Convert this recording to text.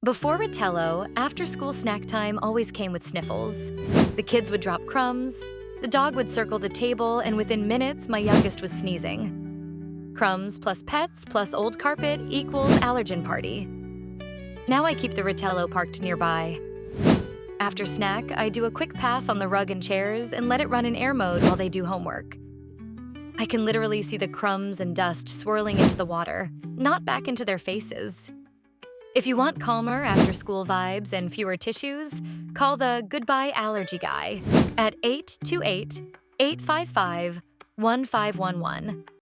Before Ritello, after-school snack time always came with Sniffles. The kids would drop crumbs, the dog would circle the table, and within minutes, my youngest was sneezing. Crumbs plus pets plus old carpet equals allergen party. Now I keep the Ritello parked nearby. After snack, I do a quick pass on the rug and chairs and let it run in air mode while they do homework. I can literally see the crumbs and dust swirling into the water, not back into their faces. If you want calmer after-school vibes and fewer tissues, call the Goodbye Allergy Guy at 828-855-1511.